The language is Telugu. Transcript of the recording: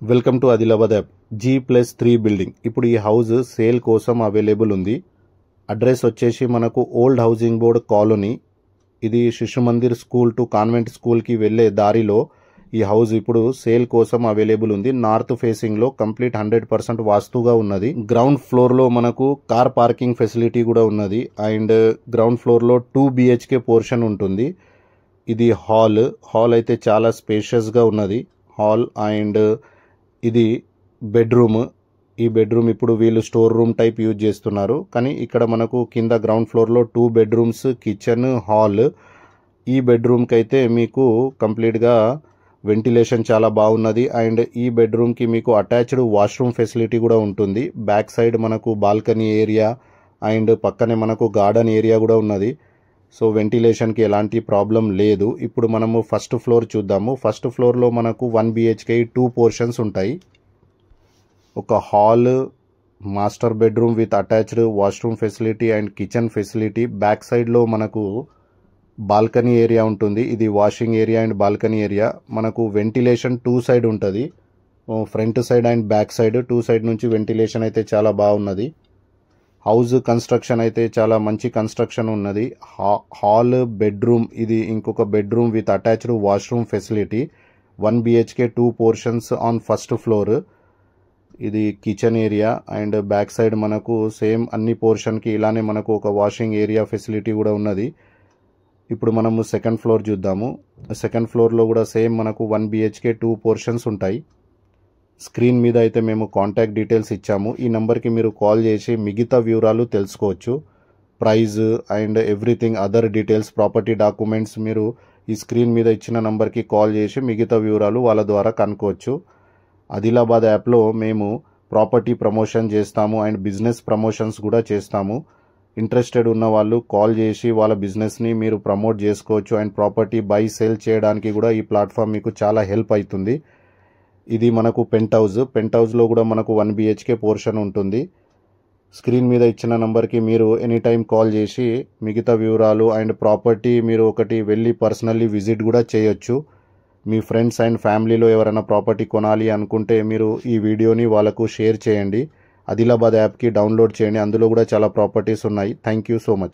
Welcome to Adilabad app G+3 building. ఇప్పుడు ఈ హౌస్ సేల్ కోసం అవైలబుల్ ఉంది. అడ్రస్ వచ్చేసి మనకు ఓల్డ్ హౌసింగ్ బోర్డ్ కాలనీ. ఇది శిశు మందిర్ స్కూల్ టు కాన్వెంట్ స్కూల్కి వెళ్ళే దారిలో ఈ హౌస్ ఇప్పుడు సేల్ కోసం అవైలబుల్ ఉంది. నార్త్ ఫేసింగ్లో కంప్లీట్ 100% వాస్తుగా ఉన్నది. గ్రౌండ్ ఫ్లోర్లో మనకు కార్ పార్కింగ్ ఫెసిలిటీ కూడా ఉన్నది. అండ్ గ్రౌండ్ ఫ్లోర్లో 2 BHK పోర్షన్ ఉంటుంది. ఇది హాల్ అయితే చాలా స్పేషియస్గా ఉన్నది. హాల్ అండ్ ఇది బెడ్రూమ్. ఈ బెడ్రూమ్ ఇప్పుడు వీళ్ళు స్టోర్ రూమ్ టైప్ యూజ్ చేస్తున్నారు. కానీ ఇక్కడ మనకు కింద గ్రౌండ్ ఫ్లోర్లో 2 బెడ్రూమ్స్, కిచెన్, హాల్. ఈ బెడ్రూమ్కి అయితే మీకు కంప్లీట్గా వెంటిలేషన్ చాలా బాగున్నది. అండ్ ఈ బెడ్రూమ్కి మీకు అటాచ్డ్ వాష్రూమ్ ఫెసిలిటీ కూడా ఉంటుంది. బ్యాక్ సైడ్ మనకు బాల్కనీ ఏరియా అండ్ పక్కనే మనకు గార్డెన్ ఏరియా కూడా ఉన్నది. సో వెంటిలేషన్కి ఎలాంటి ప్రాబ్లం లేదు. ఇప్పుడు మనము ఫస్ట్ ఫ్లోర్ చూద్దాము. ఫస్ట్ ఫ్లోర్లో మనకు 1 BHK 2 పోర్షన్స్ ఉంటాయి. ఒక hall, master bedroom with attached washroom facility and kitchen facility. Back సైడ్లో మనకు బాల్కనీ ఏరియా ఉంటుంది. ఇది washing area and balcony area. మనకు వెంటిలేషన్ 2 సైడ్ ఉంటుంది. Front side and back side 2 side నుంచి వెంటిలేషన్ అయితే చాలా బాగున్నది. హౌస్ కన్స్ట్రక్షన్ అయితే చాలా మంచి కన్స్ట్రక్షన్ ఉన్నది. హాల్, బెడ్రూమ్, ఇది ఇంకొక bedroom with attached washroom facility. 1 BHK 2 portions on first floor. ఇది kitchen area and back side మనకు సేమ్ అన్ని పోర్షన్కి ఇలానే మనకు ఒక వాషింగ్ ఏరియా ఫెసిలిటీ కూడా ఉన్నది. ఇప్పుడు మనము సెకండ్ ఫ్లోర్ చూద్దాము. సెకండ్ ఫ్లోర్లో కూడా సేమ్ మనకు 1 BHK 2 పోర్షన్స్ ఉంటాయి. స్క్రీన్ మీద అయితే మేము కాంటాక్ట్ డీటెయిల్స్ ఇచ్చాము. ఈ నెంబర్కి మీరు కాల్ చేసి మిగతా వివరాలు తెలుసుకోవచ్చు. Price and everything other details, property documents మీరు ఈ స్క్రీన్ మీద ఇచ్చిన నెంబర్కి కాల్ చేసి మిగతా వివరాలు వాళ్ళ ద్వారా కనుక్కోవచ్చు. ఆదిలాబాద్ యాప్లో మేము ప్రాపర్టీ ప్రమోషన్ చేస్తాము అండ్ బిజినెస్ ప్రమోషన్స్ కూడా చేస్తాము. ఇంట్రెస్టెడ్ ఉన్న వాళ్ళు కాల్ చేసి వాళ్ళ బిజినెస్ని మీరు ప్రమోట్ చేసుకోవచ్చు. అండ్ ప్రాపర్టీ బై సేల్ చేయడానికి కూడా ఈ ప్లాట్ఫామ్ మీకు చాలా హెల్ప్ అవుతుంది. ఇది మనకు పెంట్ హౌస్లో కూడా మనకు 1 BHK పోర్షన్ ఉంటుంది. స్క్రీన్ మీద ఇచ్చిన నంబర్కి మీరు ఎనీ టైం కాల్ చేసి మిగతా వివరాలు అండ్ ప్రాపర్టీ మీరు ఒకటి వెళ్ళి పర్సనల్లీ విజిట్ కూడా చేయొచ్చు. మీ ఫ్రెండ్స్ అండ్ ఫ్యామిలీలో ఎవరైనా ప్రాపర్టీ కొనాలి అనుకుంటే మీరు ఈ వీడియోని వాళ్ళకు షేర్ చేయండి. ఆదిలాబాద్ యాప్కి డౌన్లోడ్ చేయండి. అందులో కూడా చాలా ప్రాపర్టీస్ ఉన్నాయి. Thank you so much.